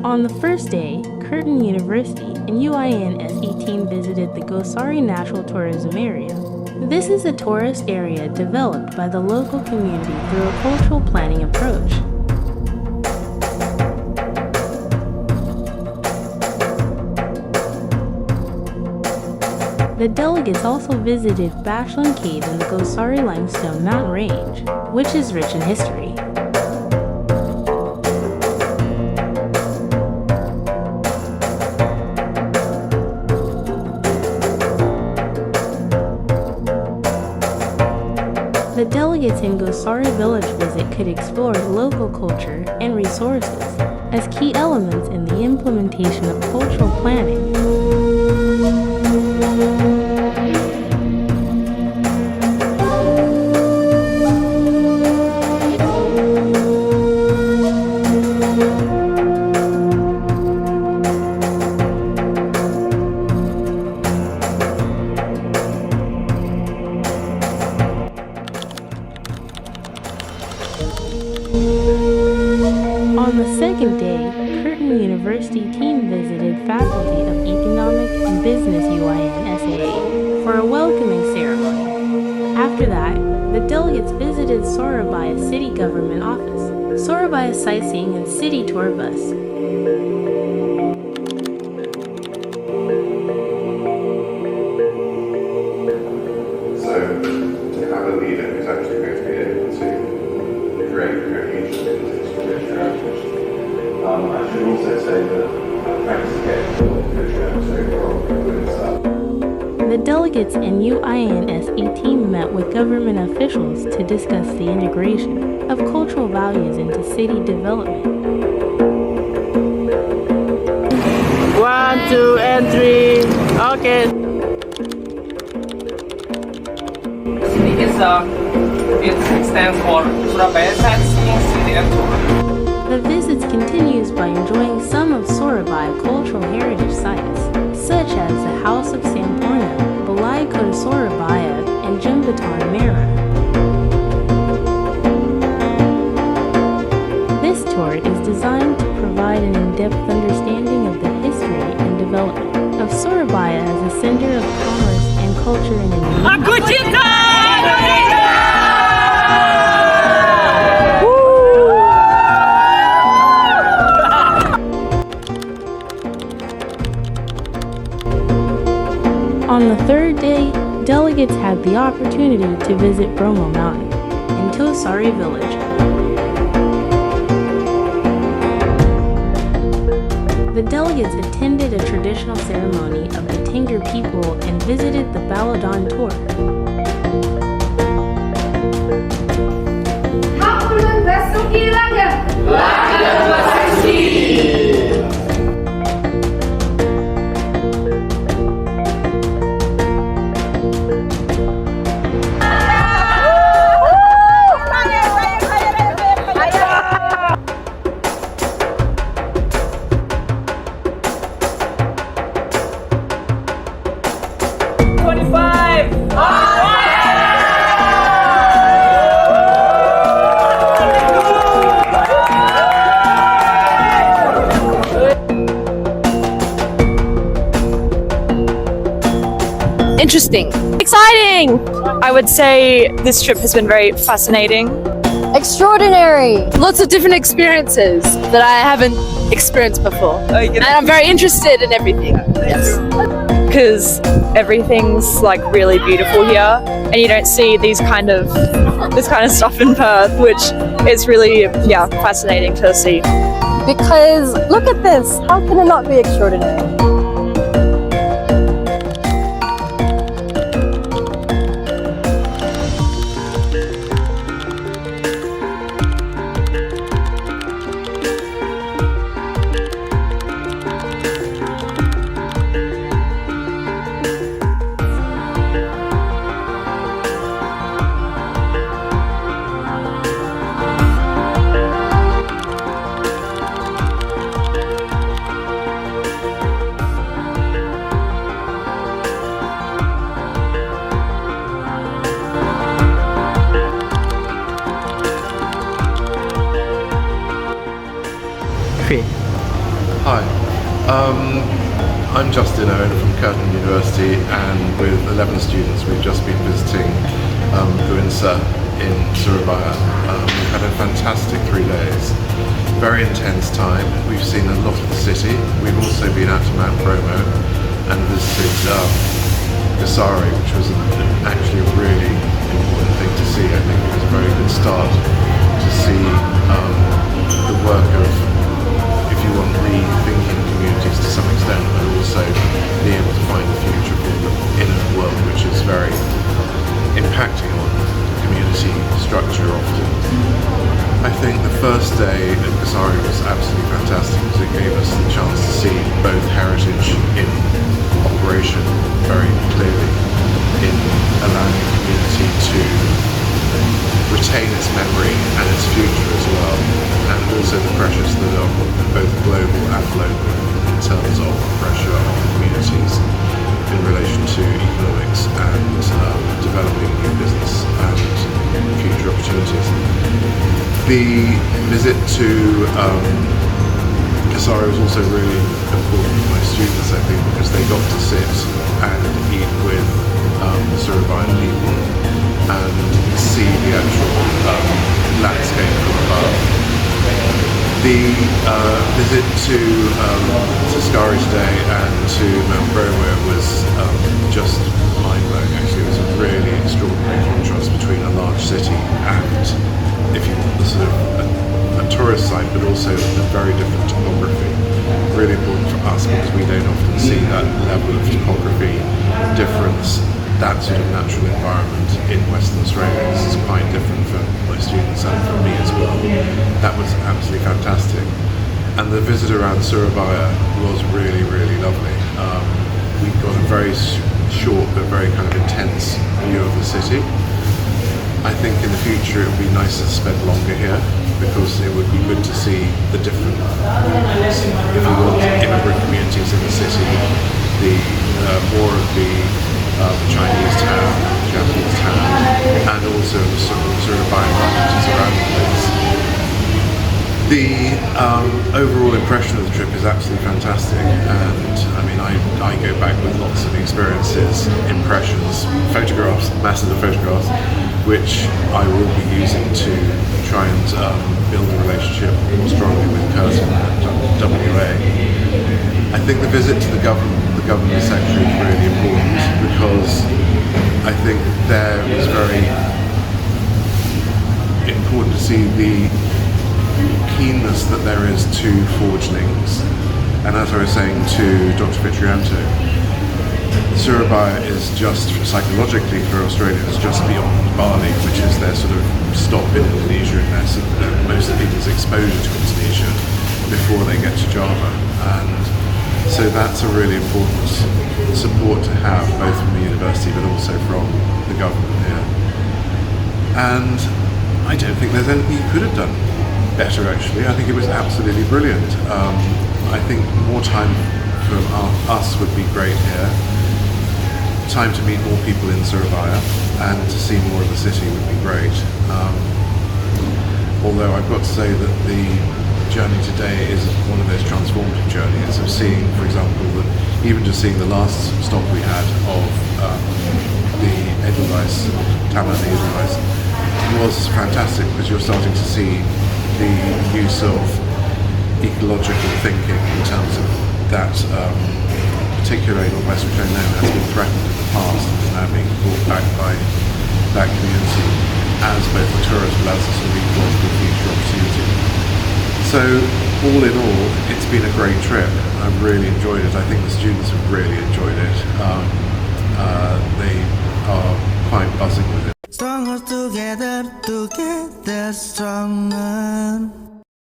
On the first day, Curtin University and UIN-SE team visited the Gosari Natural Tourism Area. This is a tourist area developed by the local community through a cultural planning approach. The delegates also visited Bashlan Cave in the Gosari Limestone Mountain Range, which is rich in history. The delegates in Gosari Village visit could explore local culture and resources as key elements in the implementation of cultural planning. On the second day, Curtin University team visited Faculty of Economic and Business UIN-SAA for a welcoming ceremony. After that, the delegates visited Surabaya City Government Office, Surabaya Sightseeing and City Tour Bus. So, to have a leader who's actually going to be able to create cohesion into this heritage. I should also say that thanks again for the good overall. The delegates and UIN-SE team met with government officials to discuss the integration of cultural values into city development. 1, 2, and 3. Okay. It stands for Surabaya Sightseeing City and Tour. The visits continues by enjoying some of Surabaya cultural heritage sites, such as the House of Samporna, Balai Kota Surabaya, and Jembatan Merah. This tour is designed to provide an in-depth understanding of the history and development of Surabaya as a center of commerce and culture in Indonesia. On the third day, delegates had the opportunity to visit Bromo Mountain in Tosari Village. The delegates attended a traditional ceremony of the Tengger people and visited the Baladan tour. Interesting. Exciting! I would say this trip has been very fascinating. Extraordinary! Lots of different experiences that I haven't experienced before. And I'm very interested in everything. Yes. Because everything's like really beautiful here and you don't see this kind of stuff in Perth, which is really fascinating to see. Because look at this, how can it not be extraordinary? I'm Justin Owen from Curtin University, and with 11 students we've just been visiting Guinsa in Surabaya. We've had a fantastic 3 days, very intense time. We've seen a lot of the city. We've also been out to Mount Bromo and visited Gasari, which was actually a really important thing to see. I think it was a very good start to see the work of, if you want, rethinking communities to some extent, but also being able to find a future for the inner world, which is very impacting on community structure often. I think the first day at Gasari was absolutely fantastic because it gave us the chance to see both heritage in operation very clearly, in allowing the community to retain its memory and its future as well, and also the pressures that are both global and local in terms of pressure on communities in relation to economics and developing new business and future opportunities. The visit to Gasari was also really important for my students, I think, because they got to sit and eat with the Surabayan people and see the actual landscape from above. The visit to Saskari today and to Mount Bromo was just mind-blowing. Actually, it was a really extraordinary contrast between a large city and, if you want, the sort of a tourist site, but also a very different topography. Really important for us because we don't often see that level of topography difference, that sort of natural environment in Western Australia. This is quite different for my students and for me as well. That was absolutely fantastic. And the visit around Surabaya was really, really lovely. We got a very short but very kind of intense view of the city. I think in the future it would be nicer to spend longer here because it would be good to see the different, if you want, immigrant communities in the city, the more of the Chinese town, Japanese town, and also the Surabayan communities around the place. The overall impression of the trip is absolutely fantastic, and I mean I go back with lots of experiences, impressions, photographs, masses of photographs, which I will be using to try and build a relationship more strongly with Curtin and WA. I think the visit to the government secretary is really important because I think there was very important to see the keenness that there is to forge links. And as I was saying to Dr. Fitrianto, Surabaya is just, psychologically for Australians, just beyond Bali, which is their sort of stop in Indonesia and most of people's exposure to Indonesia before they get to Java. And so that's a really important support to have, both from the university but also from the government here. And I don't think there's anything you could have done better, actually. I think it was absolutely brilliant. I think more time from us would be great here. Time to meet more people in Surabaya and to see more of the city would be great. Although I've got to say that the journey today is one of those transformative journeys of seeing, for example, that even just seeing the last stop we had of the Edelweiss, Taman Edelweiss, was fantastic because you're starting to see the use of ecological thinking in terms of that particular Edelweiss, which I know has been threatened in the past and is now being brought back by that community as both a tourist but as a sort of ecological future opportunity. So all in all, it's been a great trip. I've really enjoyed it. I think the students have really enjoyed it. They are quite buzzing with it. Stronger together, together stronger.